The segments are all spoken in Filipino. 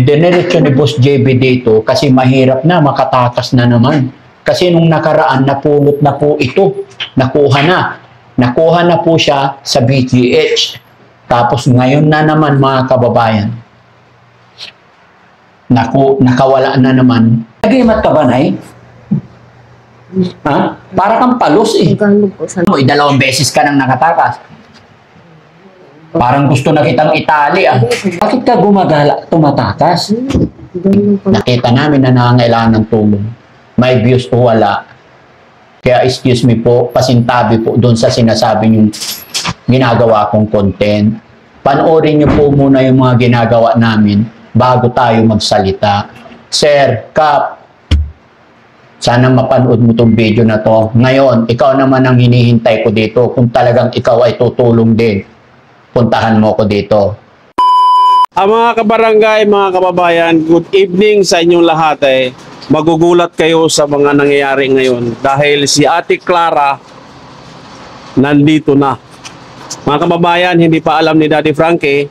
Diniretso ni Boss JB dito kasi mahirap na, makatakas na naman. Kasi nung nakaraan, napulot na po ito. Nakuha na. Nakuha na po siya sa BGH. Tapos ngayon na naman mga kababayan, nakawala na naman. Nagimat ka ba, Nay? Ha? Para kang palos eh. Dalawang beses ka nang nakatakas. Parang gusto na kitang itali ah. Bakit ka tumatakas? Nakita namin na nangangailangan ng tulong. May views o wala. Kaya excuse me po, pasintabi po doon sa sinasabi niyong ginagawa kong content. Panoorin niyo po muna yung mga ginagawa namin bago tayo magsalita. Sir, Kap, sana mapanood mo tong video na to. Ngayon, ikaw naman ang hinihintay ko dito. Kung talagang ikaw ay tutulong din, puntahan mo ko dito. Mga kabarangay, mga kababayan, good evening sa inyong lahat eh. Magugulat kayo sa mga nangyayari ngayon dahil si Ate Clara nandito na. Mga kababayan, hindi pa alam ni Daddy Frankie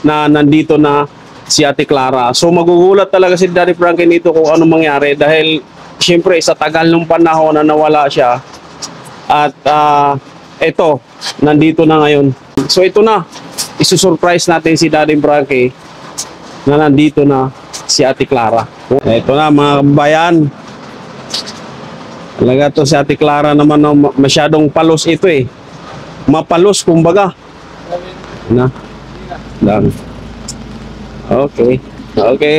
na nandito na si Ate Clara. So magugulat talaga si Daddy Frankie nito kung ano mangyari dahil siyempre sa tagal ng panahon na nawala siya at ito, nandito na ngayon. So ito na, isusurprise natin si Daddy Frankie na nandito na si Ate Clara. Ito na mga kababayan. Talaga to si Ate Clara naman, no, masyadong palos ito eh. Mapalos kumbaga. Na. Lang. Okay. Okay.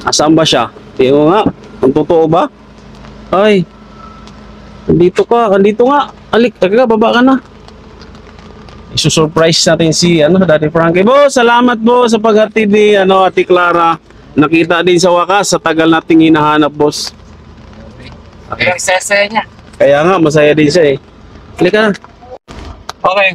Asaan ba siya? Tingnan nga. Ang totoo ba? Ay. Andito ka. Andito nga. Alik. Teka, baba ka na. Isusurprise natin si Daddy Frankie. Boss, salamat po sa paghatid ni Ate Clara. Nakita din sa wakas sa tagal nating hinahanap, boss. Kaya saya niya. Kaya nga, masaya din siya eh. Halika na. Okay.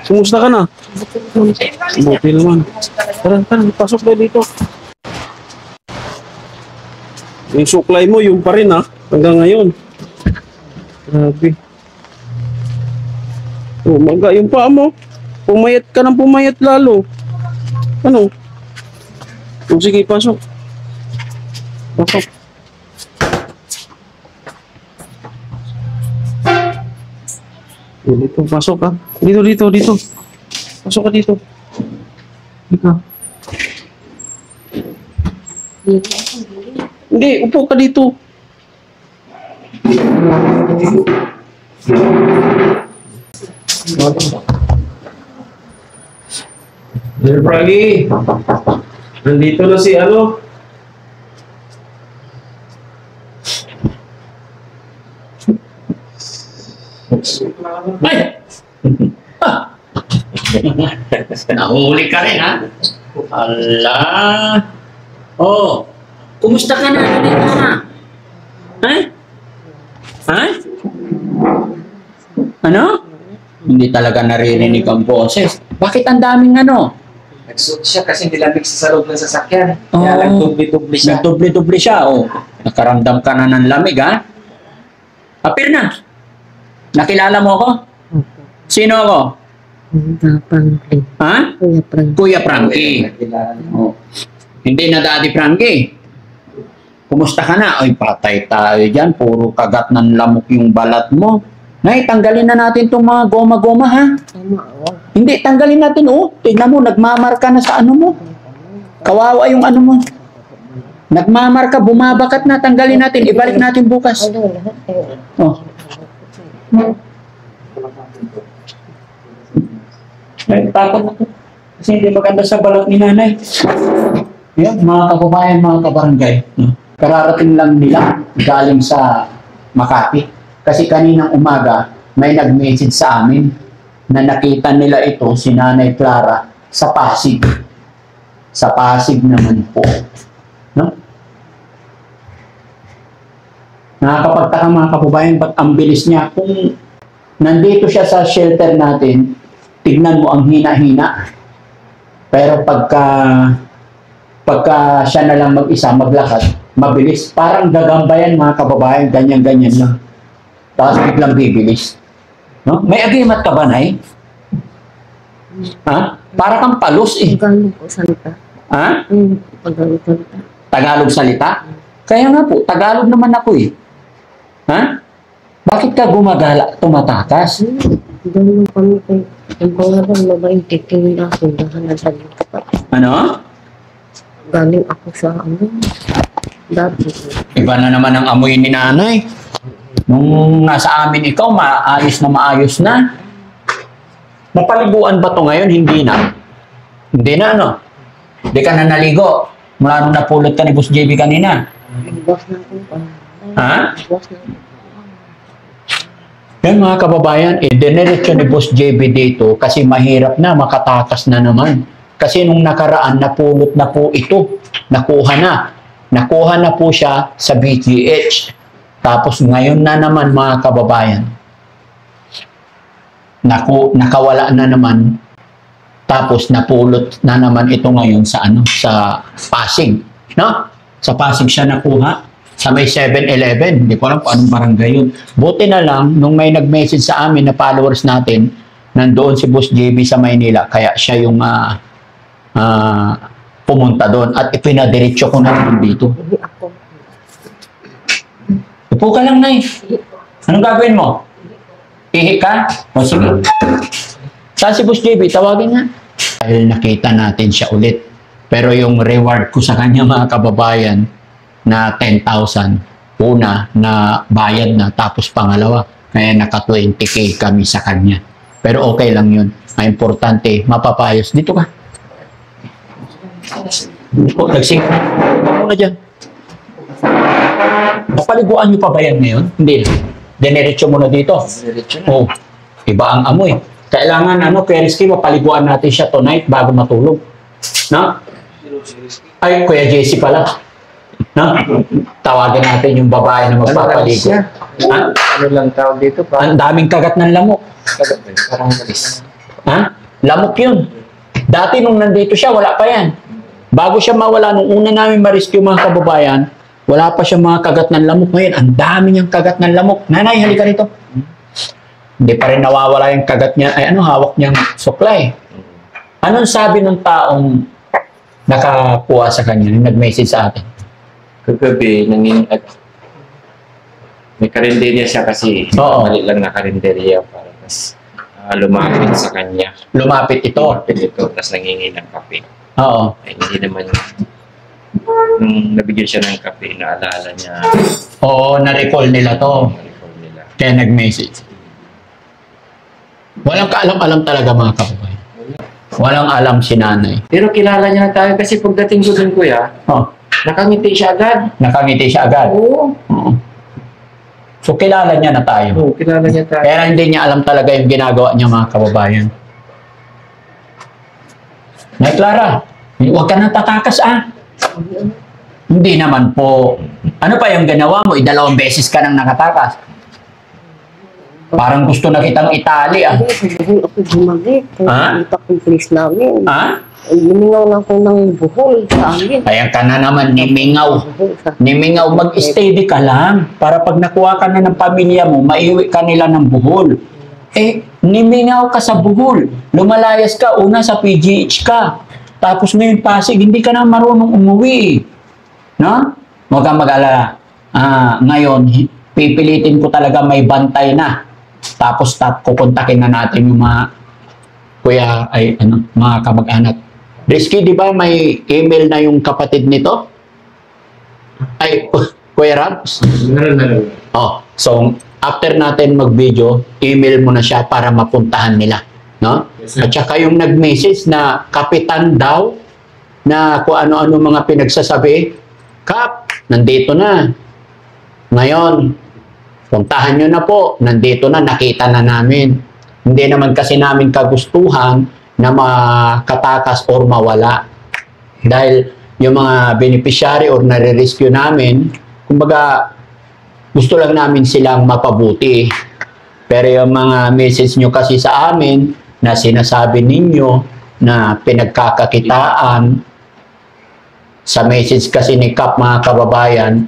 Kumusta ka na? Buti naman. Tara, pasok na dito. Yung suklay mo, yung pa rin ha, hanggang ngayon. Grabe. Oh, maga yung paa mo. Pumayat ka ng pumayat lalo. Ano? Oh, sige, pasok. Pasok. Dito, pasok ka. Dito. Pasok ka dito. Dito. Hindi, upo ka dito. Dear Frankie, nandito na si Ay! Nahuli ka rin, ha? Ala! Oh, kumusta ka na? Nandito na. Ay? Ay? Ano? Hindi talaga naririnig ang boses. Bakit ang daming Nagsuot siya kasi nilamig sa loob ng sasakyan. Oh, Kaya nagdubli-dubli siya. Nagdubli-dubli siya, oh. Nakaramdam ka na ng lamig, ha? Apir na. Nakilala mo ako? Sino ako? Frankie. Ha? Kuya Frankie. Kuya Frankie. Oh. Hindi na Daddy Frankie. Kumusta ka na? Ay, patay tayo dyan. Puro kagat ng lamok yung balat mo. Nay, tanggalin na natin itong mga goma-goma, ha? Hindi, tanggalin natin, oh. Tignan mo, nagmamarka na sa ano mo. Kawawa yung ano mo. Nagmamarka, bumabakat na. Tanggalin natin. Ibalik natin bukas. Oh. Ay, takot ako. Kasi hindi maganda sa balat ni nanay. Yan, mga kababayan, mga kabarangay. Kararating lang nila galing sa Makati. Kasi kaninang umaga, may nag-message sa amin na nakita nila ito, si Nanay Clara, sa Pasig. Sa Pasig naman po. No? Nakakapagtaka mga kababayan, ba't ang bilis niya? Kung nandito siya sa shelter natin, tignan mo ang hina-hina. Pero pagka pagka siya na lang mag-isa, maglakad, mabilis. Parang gagamba yan mga kababayan, ganyan-ganyan lang. Tapos biglang bibilis. No? May agimat ka ba, Nay? Ha? Para kang palos eh. Tagalog po salita. Ha? Tagalog salita. Tagalog salita? Kaya nga po, Tagalog naman ako eh. Ha? Bakit ka gumagala, tumatakas? Ganun kami kay ang pangalan mabaing titingin ako dahil nandito pa. Ano? Galing ako sa dati. Iba na naman ang amoy ni nanay. Nung nasa amin ikaw, maayos na. Napaliguan ba to ngayon? Hindi na. Hindi na, ano? Hindi ka na naligo. Mula nung napulot ka ni Boss JB kanina. Boss na ako pa. Ha? Boss na ako. Yan mga kababayan, diniretso ni Boss JB dito kasi mahirap na, makatakas na naman. Kasi nung nakaraan, napulot na po ito. Nakuha na. Nakuha na po siya sa BGH. Tapos ngayon na naman mga kababayan, nakawala na naman. Tapos napulot na naman ito ngayon sa sa Pasig, no? Sa Pasig siya nakuha sa may 7-Eleven. Hindi ko alam kung anong barangay yun. Buti na lang nung may nag-message sa amin na followers natin, nandoon si Boss JB sa Maynila, kaya siya yung pumunta doon at ipinadiretso ko na naman dito. Hindi ako. Upo ka lang, Nay. Anong gagawin mo? Ihi ka? O sige. Saan si Boss JB? Tawagin nga. Dahil nakita natin siya ulit. Pero yung reward ko sa kanya mga kababayan na 10,000. Una na bayad na tapos pangalawa. Kaya naka 20K kami sa kanya. Pero okay lang yun. Ang importante, mapapayos. Dito ka. O, nagsing. Ano na dyan? Napaliguan niyo pa ba yan ngayon? Hindi. Diniretso mo na dito. Diretso na. Oh, iba ang amoy. Kailangan, Perisky, mapaliguan natin siya tonight bago matulog. No? Ay, Kuya JC pala. No? Tawagin natin yung babae na magpapaligo. Ha? Ano lang tawag dito? Ang daming kagat ng lamok. Parang malis. Ha? Lamok yun. Dati nung nandito siya, wala pa yan. Bago siya mawala, nung una namin ma-rescue mga kababayan, wala pa siya mga kagat ng lamok. Ngayon, ang dami niyang kagat ng lamok. Nanay, halika rito. Hindi pa rin nawawala yung kagat niya. Ay, hawak niyang supply. Anong sabi ng taong nakakuha sa kanya, yung nag-message sa atin? Kagabi, may karinderya siya kasi. Oo. Mali lang na karinderya para mas lumapit sa kanya. Lumapit ito. Lumapit ito, tapos nangingi ng kape. Oo. Ay, hindi naman nung nabigyan siya ng kape, naalala niya Oo, na-recall nila to. ang reform nila. Kaya nag-message. Walang kaalam-alam talaga mga kababayan. Walang alam si nanay. Pero kilala niya na tayo kasi pagdating ko dun, kuya, Oh, nakangiti siya agad. nakangiti siya agad. Oo. Oo. So, kilala niya na tayo. Oo, kilala niya tayo. Kaya hindi niya alam talaga yung ginagawa niya mga kababayan. Nay Clara, huwag ka nang tatakas Hindi naman po. Ano pa yung ginawa mo? 2 beses ka nang nakatakas. Parang gusto na kitang itali Hindi, sa buhol ako gumagit. Ha? Kaya kita ko yung place namin. Ha? Lumingaw lang ako ng buhol sa amin. Ayan ka na naman, nimingaw. Buhol sa Nimingaw, mag-steady ka lang. Para pag nakuha ka na ng pamilya mo, maiwi ka nila ng buhol. Nimingaw ka sa buhol. Lumalayas ka, una sa PGH ka. Tapos ngayon Pasig, hindi ka na marunong umuwi. No? Huwag kang mag-alala. Ngayon, pipilitin ko talaga may bantay na. Tapos kukontakin na natin yung mga mga kamag-anak. Risky, di ba may email na yung kapatid nito? Ay, Kuya Rabs? Meron. Oh, so after natin mag-video, email mo na siya para mapuntahan nila, no? Yes, sir. At saka yung nag-message na kapitan daw na kung ano-ano mga pinagsasabi, Kap, nandito na. Ngayon, puntahan nyo na po, nandito na, nakita na namin. Hindi naman kasi namin kagustuhan na makatakas or mawala. Dahil yung mga beneficiary or nare-rescue namin, kumbaga, gusto lang namin silang mapabuti. Pero yung mga message nyo kasi sa amin na sinasabi ninyo na pinagkakakitaan Sa message kasi ni Kap, mga kababayan,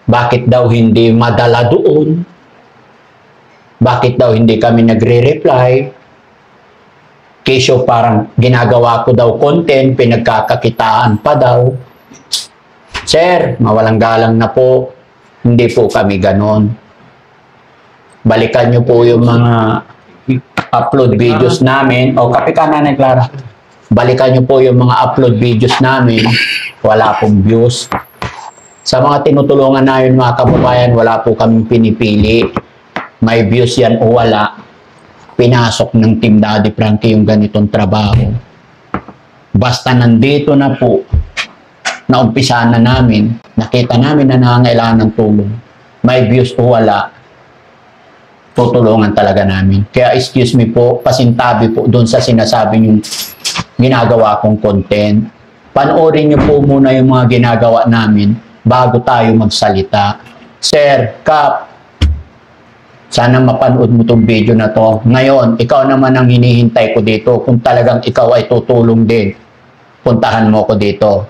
bakit daw hindi madala doon? Bakit daw hindi kami nagre-reply? Kesyo parang ginagawa ko daw content, pinagkakakitaan pa daw. Sir, mawalang galang na po. Hindi po kami ganon. Balikan nyo po yung mga upload videos namin. O, kape ka, Nanay Clara. Balikan nyo po yung mga upload videos namin. Wala pong views. Sa mga tinutulungan namin, mga kababayan, wala po kaming pinipili. May views yan o wala. Pinasok ng Team Daddy Frankie yung ganitong trabaho. Basta nandito na po, naumpisa na namin, nakita namin na nangangailangan ng tulong. May views o wala, tutulungan talaga namin. Kaya excuse me po, pasintabi po doon sa sinasabi yung ginagawa kong content. Panoorin niyo po muna yung mga ginagawa namin bago tayo magsalita. Sir, Kap, sana mapanood mo tong video na to. Ngayon, ikaw naman ang hinihintay ko dito. Kung talagang ikaw ay tutulong din, puntahan mo ko dito.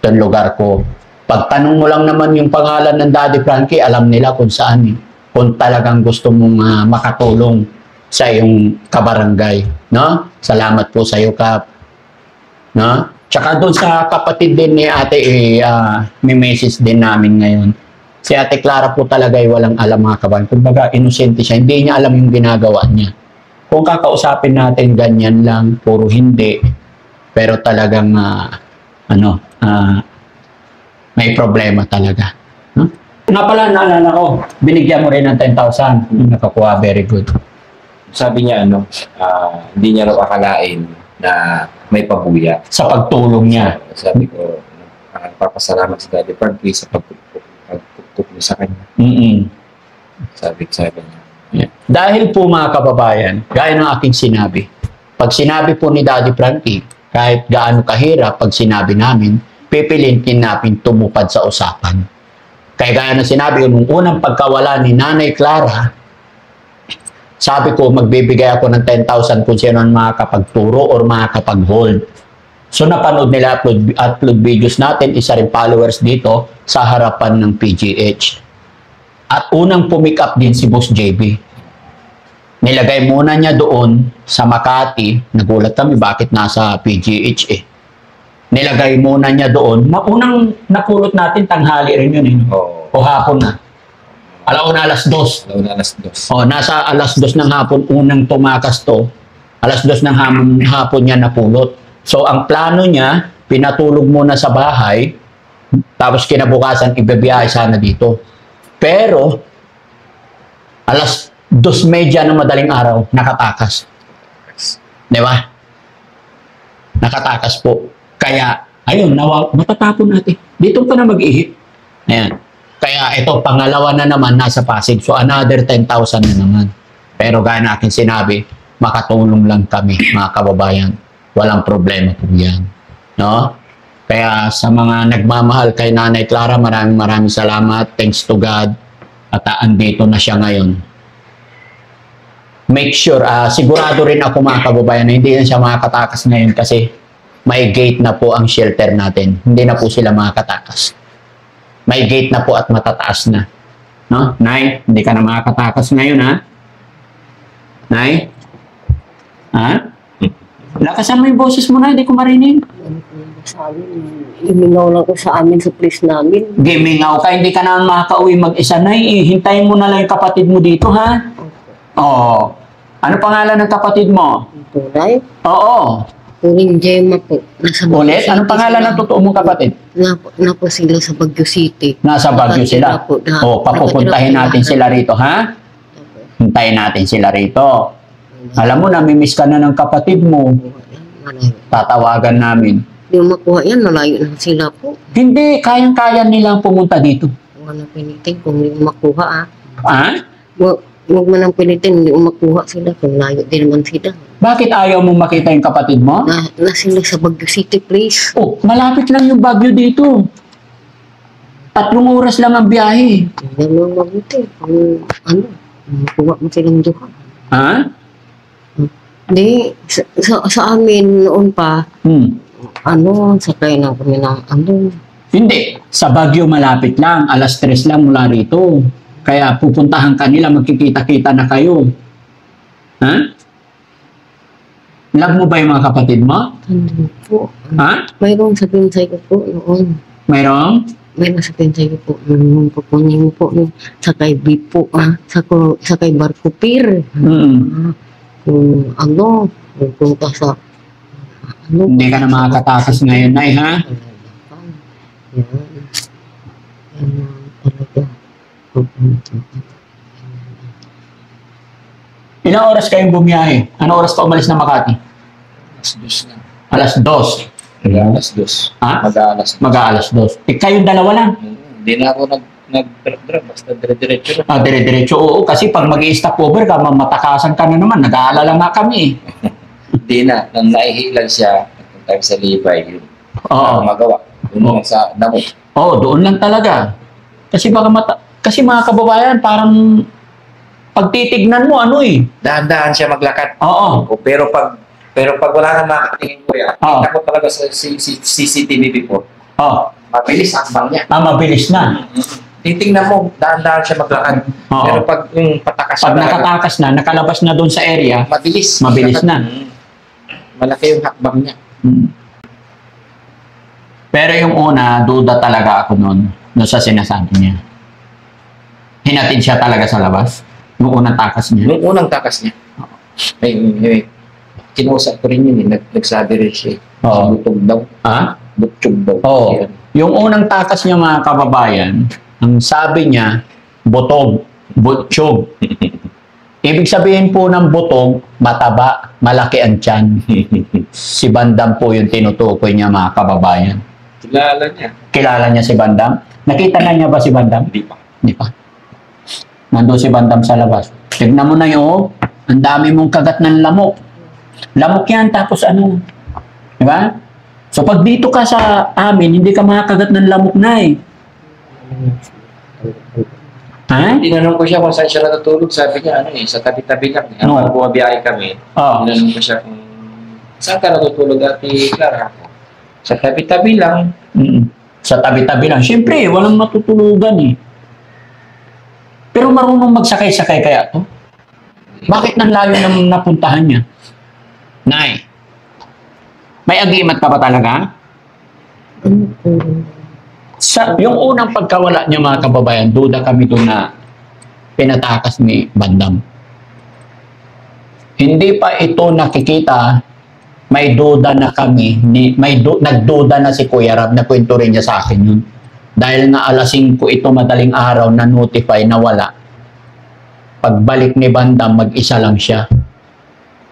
Itong lugar ko. Pagtanong mo lang naman yung pangalan ng Daddy Frankie, alam nila kung saan. Kung talagang gusto mong makatulong sa iyong kabarangay. No? Salamat po sa iyo, Kap. No? Tsaka doon sa kapatid din ni ate, may message din namin ngayon. Si Ate Clara po talaga ay walang alam, mga kabayan. Kumbaga, inosente siya. Hindi niya alam yung ginagawa niya. Kung kakausapin natin, ganyan lang, puro hindi. Pero talagang, may problema talaga. Huh? Nga pala, naalala ko, binigyan mo rin ng 10,000. Nakakuha, very good. Sabi niya, hindi niya raw akalain na may pabuya. Sa pagtulong niya. Sabi ko, papasalamat si Daddy Frankie sa pagtulong sa kanya. Sabi niya. Yeah. Dahil po, mga kababayan, gaya ng aking sinabi, pag sinabi po ni Daddy Frankie, kahit gaano kahirap, pag sinabi namin, pipilitin namin tumupad sa usapan. Kaya gaya ng sinabi ko, nung unang pagkawala ni Nanay Clara, sabi ko, magbibigay ako ng 10,000 kung sino ang makakapagturo or makakapag-hold. So, napanood nila upload videos natin, isa rin followers dito sa harapan ng PGH. At unang pumick up din si Boss JB. Nilagay muna niya doon sa Makati. Nagulat kami bakit nasa PGH eh. Nilagay muna niya doon. Unang napulot natin, tanghali rin yun eh. O hapon na. Alauna alas 2. Alauna alas 2. O, nasa alas 2 ng hapon, unang tumakas to. Alas 2 ng hapon niya napulot. So, ang plano niya, pinatulog muna sa bahay, tapos kinabukasan, ibibiyahe sana dito. Pero, alas 2:30 ng madaling araw, nakatakas. Di ba? Nakatakas po. Kaya, ayun, matatapon natin. Dito pa na mag-ihip. Ayan. Kaya ito, pangalawa na naman, nasa Pasig. So, another 10,000 na naman. Pero gaya na aking sinabi, makatulong lang kami, mga kababayan. Walang problema po yan. No? Kaya sa mga nagmamahal kay Nanay Clara, maraming salamat. Thanks to God. At andito na siya ngayon. Make sure, sigurado rin ako, mga kababayan, na hindi na siya makakatakas ngayon kasi may gate na po ang shelter natin. Hindi na po sila makakatakas. May gate na po at matataas na. No? Nay, hindi ka na makakatakas ngayon, ha? Nay? Ha? Lakasan mo yung boses mo na, hindi ko marinig. Sa amin, imingaw lang ko sa amin sa place namin. Gimingaw ka, hindi ka na makaka-uwi mag-isa, Nay. Hintayin mo na lang yung kapatid mo dito, ha? Oo. Ano pangalan ng kapatid mo? Tunay? Oo. Puring Gemma po. Nasa Baguio Ulit? Anong City pangalan sila. ng totoo mong kapatid? Napo sila sa Baguio City. Nasa Baguio sila. Nakatira po, O, papupuntahin natin sila rito, ha? Hintayin natin sila rito. Alam mo, namimiss ka na ng kapatid mo. Malayo. Tatawagan namin. Hindi mo makuha yan, malayo na sila po. Hindi, kayang-kaya nilang pumunta dito. Huwag nang pinitin kung hindi mo makuha Ha? Huwag mo nang pinitin, hindi mo makuha sila kung layo din naman sila. Bakit ayaw mo makita yung kapatid mo? Na sila sa Baguio City, please. Oh, malapit lang yung Baguio dito. 3 oras lang ang biyahe. Hindi mo mabuti. Kung makuha mo silang duha. Ha? Hindi, sa amin noon pa, sakay na kami ng Hindi. Sa Baguio malapit lang. 3:00 lang mula rito. Kaya pupuntahan ka nila, magkikita-kita na kayo. Ha? Love mo ba yung mga kapatid mo? Hindi po. Ha? Mayroong sa pinsay ko po noon. Mayroong? Mayroong sa pinsay ko po noon. Pupunin po nung sakay beef po. Sakay barko pier. Kung pupunta sa Hindi ka na makakatakas ngayon, Nay, ha? Yan. Yan talaga. Ilang oras kayong bumiyahe? Ano oras pa umalis na Makati? Alas 2 na. 2:00. Alas 2. Ha? Mag-aalas 2. Mag-aalas 2:00. Kayong dalawa lang? Hindi na ako nag-drop. Basta dire-diretso na. Dire-diretso, oo. Kasi pag mag-i-stop over ka, mamatakasan ka na naman. Nag-aalala nga kami. Hindi na. Nang naihilan siya, nagpunta kami sa Libay, yun. Oo. Magawa. Doon lang sa damo. Oo, doon lang talaga. Kasi kasi mga kababayan, parang pag titignan mo, Dahan-dahan siya maglakad. Oo. Pero pag wala na makatingin ko yan, Oo. kita ko talaga sa CCTV before. Oo. Mabilis ang bang niya. Mabilis na. Titingnan mo, dahan-dahan siya maglakad. Oo. Pero pag yung patakas Pag siya nakatakas na, nakalabas na doon sa area, mabilis. Mabilis na. Malaki yung hakbang niya. Pero yung una, duda talaga ako noon sa sinasabi niya. Hinatid siya talaga sa labas. Yung unang takas niya. Nung unang takas niya, kinusap ko rin yun. Nagsabi rin siya. Oo. Butog daw. Ha? Butog daw. Oo. Yan. Yung unang takas niya mga kababayan, ang sabi niya, butog, butchog. Ibig sabihin po ng butog, mataba, malaki ang tiyan. Si Bandam po yung tinutukoy niya mga kababayan. Kilala niya. Kilala niya si Bandam? Nakita na niya ba si Bandam? Hindi pa. Hindi pa. Nandun si Bandam sa labas. Tignan mo na yun, ang dami mong kagat ng lamok. Lamok yan, tapos ano? Di ba? So pag dito ka sa amin, hindi ka makakagat ng lamok na eh. Ha? Tinanong ko siya kung saan siya natutulog. Sabi niya, sa tabi-tabi lang. No. Habang bumabiyahe kami, Oh. tinanong ko siya kung saan ka natutulog, Ate Clara? Sa tabi-tabi lang. Sa tabi-tabi lang. Siyempre, walang matutulugan eh. Pero marunong magsakay-sakay kaya to? Bakit nang layo nang napuntahan niya? Nay, may agimat ka ba talaga? Yung unang pagkawala niya mga kababayan, duda kami doon na pinatakas ni Bandam. Hindi pa ito nakikita, may duda na kami, nagduda na si Kuya Rab, na kwento rin niya sa akin yun. Dahil nga 5:00 ito madaling araw na notify na wala. Pagbalik ni Bandam, mag-isa lang siya.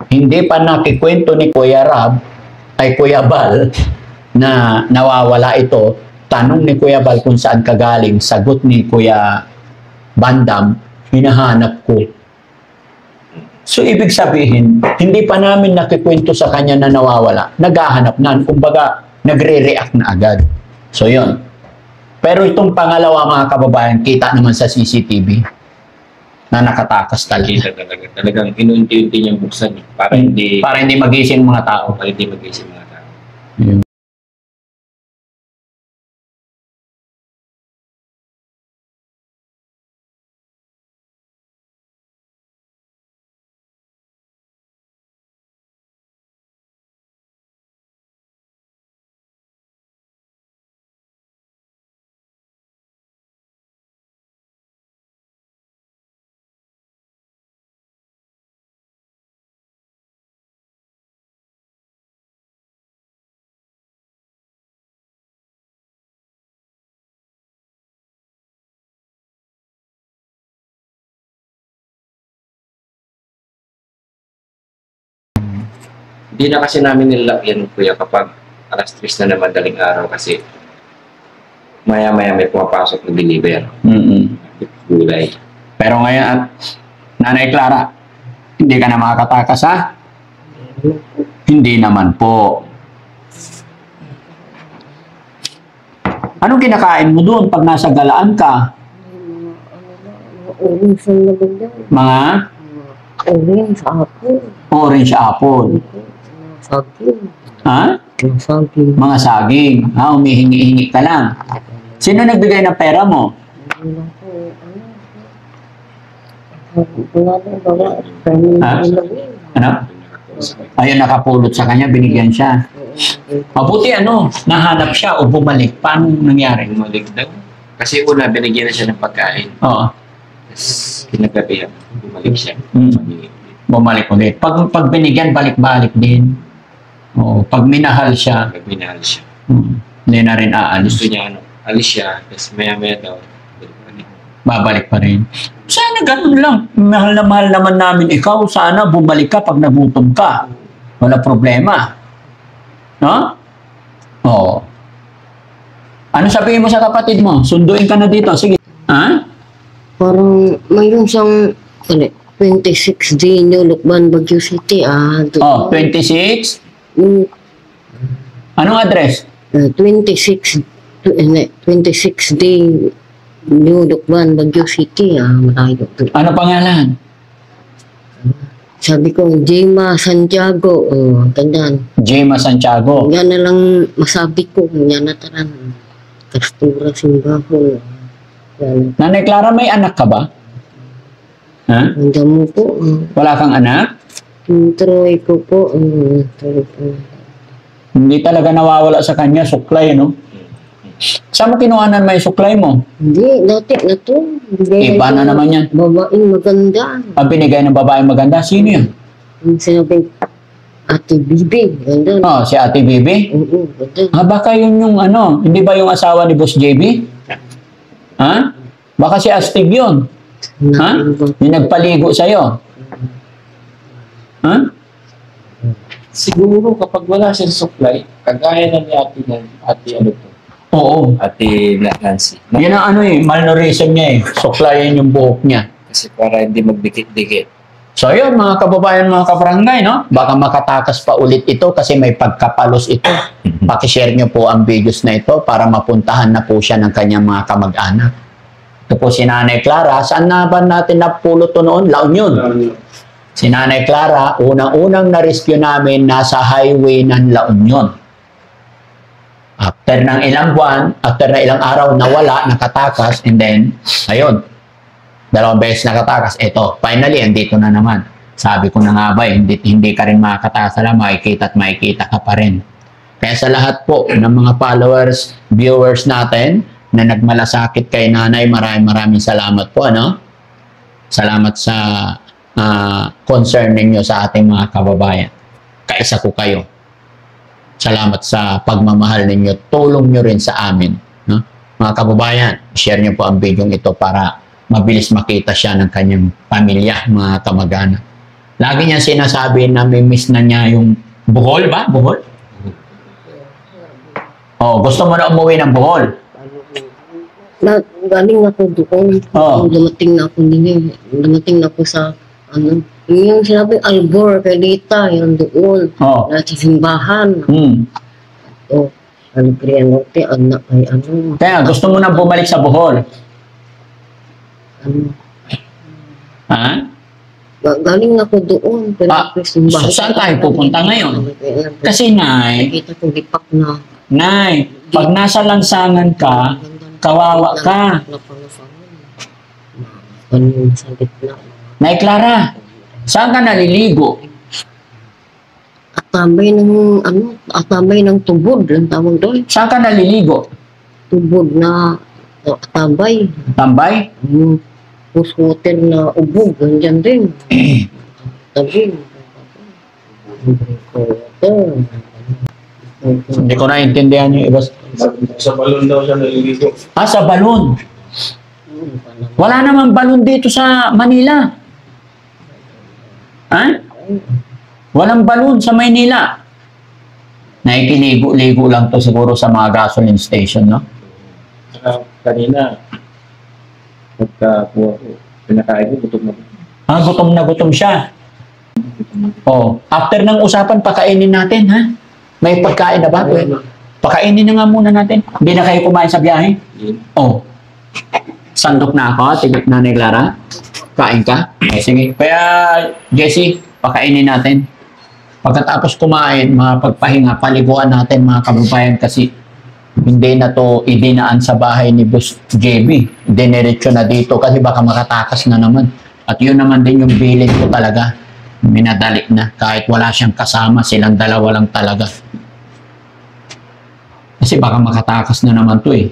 Hindi pa nakikwento ni Kuya Rab, ay Kuya Bal, na nawawala ito. Tanong ni Kuya Bal kung saan kagaling, sagot ni Kuya Bandam, hinahanap ko. So, ibig sabihin, hindi pa namin nakikwento sa kanya na nawawala. Naghahanap na. Kumbaga, nagre-react na agad. So, yun. Pero itong pangalawa, mga kababayan, kita naman sa CCTV na nakatakas talaga. Kita talaga. Talagang inunti-unti niyang buksan. Para hindi magising mga tao. Para hindi mag-isip mga tao. Yun. Hindi na kasi namin nilagyan, Kuya, kapag 3:00 na naman daling araw kasi maya-maya may pumapasok na deliver. Gulay. Pero ngayon, at Nanay Clara, hindi ka na makakatakas, ha? Hindi naman po. Anong kinakain mo doon pag nasa galaan ka? Orange ang maganda. Mga Orange, apple. orange apple. Saging. Ha? Saging. Mga saging. Humihingi-hingi ka lang. Sino nagbigay ng pera mo? Ha? Ano? Ayun, nakapulot sa kanya, binigyan siya. Mabuti nahanap siya o bumalik. Paano nangyari? Bumalik daw. Kasi una, binigyan na siya ng pagkain. Oo. Tapos, kinagabihan, bumalik siya. Bumalik ulit. Pag binigyan, balik-balik din. Oo. Pag minahal siya, Pag minahal siya. hindi na rin aalis. Gusto niya, alis siya. Tapos maya-maya daw, Babalik pa rin. Sana ganun lang. Mahal na mahal naman namin ikaw. Sana bumalik ka pag nagutom ka. Wala problema. No? Oo. Ano sabihin mo sa kapatid mo? Sunduin ka na dito. Sige. Ha? Parang mayroon siyang 26 day New Lukban, Baguio City. Oh, 26? Yung, Anong address? 26 day New Lukban, Baguio City. Malayo doon. Ano pangalan? Sabi ko, Jema Santiago. Ganyan. Jema Santiago. Yan na lang masabi ko. Yan na taran. Kastura, Simbaho. Yan. Nanay Clara, may anak ka ba? Ha? Nandiyan mo po. Wala kang anak? Troy ko po. Troy po. Hindi talaga nawawala sa kanya, suklay, no? Saan mo kinuhanan may suklay mo? Hindi, dati na to. Iba na naman yan. Babaeng maganda. Ang binigay ng babaeng maganda, sino yan? Yung sinabi, Ate Bibi. Ganda. Oh, si Ate Bibi? Oo, ganda. Baka yun yung hindi ba yung asawa ni Boss JB? Ha? Baka si Astig yun. Ha? Yung nagpaligo sa'yo. Ha? siguro kapag wala siyang supply, kagaya na ni ate ano to, Oo. ate Nancy. Yan ang malnutrition niya Suklayin yung buhok niya. Kasi para hindi magdikit-dikit. So yun, mga kababayan, mga kabarangay, no? Baka makatakas pa ulit ito kasi may pagkapalos ito. Pakishare nyo po ang videos na ito para mapuntahan na po siya ng kanyang mga kamag-anak. Ito po si Nanay Clara. Saan na ba natin napulot to noon? La Union. Si Nanay Clara, unang-unang na-rescue namin nasa highway ng La Union. After ng ilang buwan, after na ilang araw, nawala, nakatakas, and then, ayun, 2 beses nakatakas. Ito, finally, andito na naman. Sabi ko na nga ba, hindi ka rin makakatakas na lang, makikita at makikita ka pa rin. Kaya sa lahat po ng mga followers, viewers natin, na nagmalasakit kay nanay, maraming salamat po, ano? Salamat sa concern ninyo sa ating mga kababayan. Kaisa ko kayo. Salamat sa pagmamahal ninyo. Tulong nyo rin sa amin. No? Mga kababayan, share nyo po ang video ito para mabilis makita siya ng kanyang pamilya, mga kamag-anak. Lagi niya sinasabi na may miss na niya yung Bohol ba? Bohol? Oh, gusto mo na umuwi ng Bohol? Galing ako doon. Oh. Dumating na ako din. Dumating na ako sa yung sinabi Albor, Calita, yung doon. Oh. Nasa simbahan. Alegrianote, anak ay ano. Kaya gusto mo na bumalik sa Bohol? Ha? Galing ako doon. Pero So saan tayo pupunta ngayon? Kasi Nay, nakita ko lipak na. Nay, pag nasa lansangan ka, kawawa ka. Sa gitna. Nay Clara, saan ka naliligo? Atambay ng tubod, ang tawag doon. Saan ka naliligo? Tubod na atambay. Tambay? Push water na ubog, ganyan din. Tabi. Hindi ko naintindihan yung iba. Sa balon daw siya naliligo. Sa balon. Wala naman balon dito sa Manila. Ha? Walang balon sa Maynila. Naikiligo-ligo lang to siguro sa mga gasoline station, no? Kanina, pagka pinakain ko, gutom na. Gutom na gutom siya. After ng usapan, pakainin natin, ha? May pagkain na ba? Pakainin na nga muna natin. Hindi na kayo kumain sa biyahe? Sandok na ako, tigit na ni Clara. Kain ka? Sige. Kaya, Jessie, pakainin natin. Pagkatapos kumain, pagpahinga, paliguan natin mga kababayan kasi hindi na to idinaan sa bahay ni Boss JB. Diniretso na dito kasi baka makatakas na naman. At yun naman din yung bilin ko talaga. Minadali na kahit wala siyang kasama, silang dalawa lang talaga. Kasi baka makatakas na naman to eh.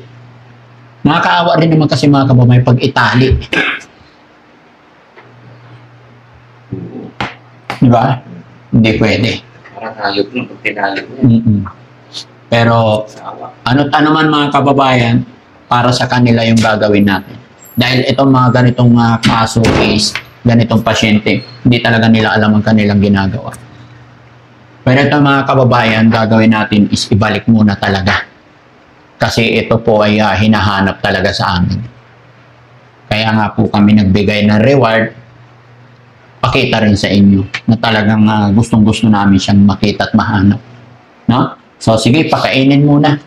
Nakakaawa rin naman kasi mga kababayan pag itali. Di ba? Hindi pwede. Parang hayop nung pag tinali mo. Pero ano't ano man mga kababayan, para sa kanila yung gagawin natin. Dahil itong mga ganitong kaso, case, ganitong pasyente, hindi talaga nila alam ang kanilang ginagawa. Pero ito mga kababayan, gagawin natin is ibalik muna talaga. Kasi ito po ay hinahanap talaga sa amin. Kaya nga po kami nagbigay ng reward, pakita rin sa inyo na talagang gustong-gusto namin siyang makita at mahanap. No? So sige, pakainin muna.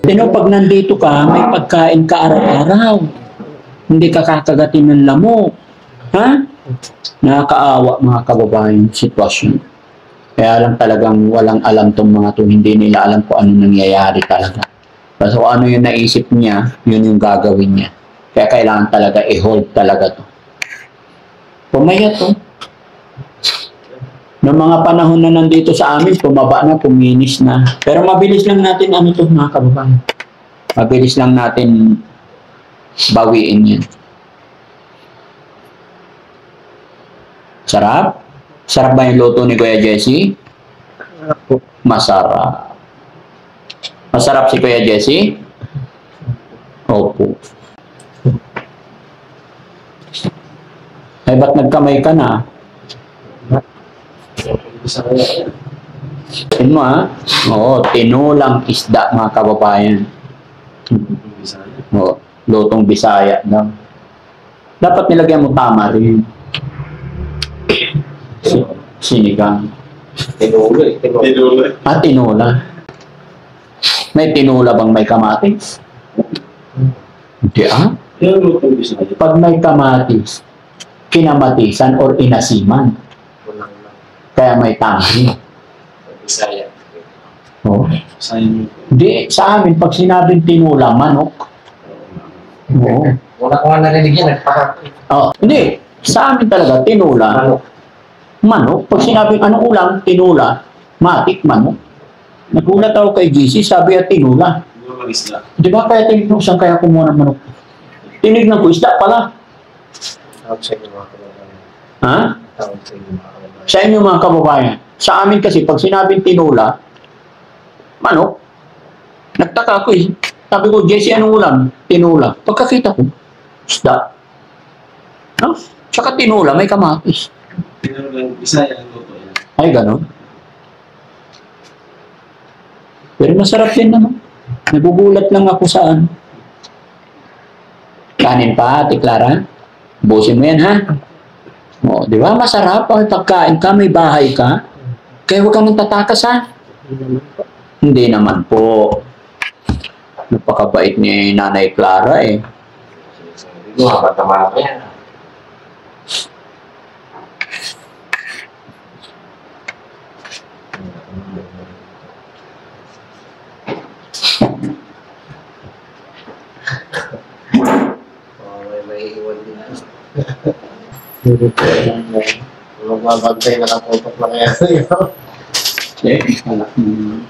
Pero pag nandito ka, may pagkain ka araw-araw. Hindi ka kakagatin ng lamok. Ha? Nakakaawa mga kababayan sitwasyon. Kaya lang talagang walang alam tong mga to. Hindi nila alam kung ano nangyayari talaga. Kasi kung ano yung naisip niya, yun yung gagawin niya. Kaya kailangan talaga i-hold talaga to. Pumayat to. Noong mga panahon na nandito sa amin, pumaba na, puminis na. Pero mabilis lang natin ano to mga kababayan. Mabilis lang natin bawiin yan. Sarap? Sarap ba yung luto ni Kuya Jesse? Masarap. Masarap si Kuya Jesse? Opo. Ay, ba't nagkamay ka na? Tignan mo Oo, tinulang isda mga kababayan. Oo, lutong Bisaya daw. Dapat nilagyan mo tama rin. Sinigang. Tinula eh. Tinula. May tinula bang may kamatis? Hindi Pag may kamatis, kinamatisan or inasiman. Kaya may tanghi. Bisaya. Oh. Hindi, sa amin, pag sinabing tinula, manok. Oo. Wala ko nga narinig yan, nagpahapin. Oh, hindi. Sa amin talaga, tinula. Manok. Pag sinabing anong ulam, tinula. Matik, manok. Nagulat ako kay GC, sabi at tinula. Di ba kaya tinignan ko saan kaya kumuha ng manok? Tinignan ko, isda pala. Ha? Sa inyo mga kababayan. Sa amin kasi, pag sinabing tinula, manok, nagtaka ko eh. Sabi ko, Jesse, anong ulam? Tinula. Pagkakita ko, isda. No? Tsaka tinula, may kamatis. Ay, ganun. Pero masarap din naman. Nagugulat lang ako saan. Kanin pa, Ate Clara. Busin mo yan, ha? O, di ba? Masarap. Ay, pagkain ka, may bahay ka. Kaya huwag ka nang tatakas, ha? Hindi naman po. Napakabait ni Nanay Clara, eh. Tama ko yan. May iwan din. Magbabantay na kaputok lang yan. Eh, anak mo.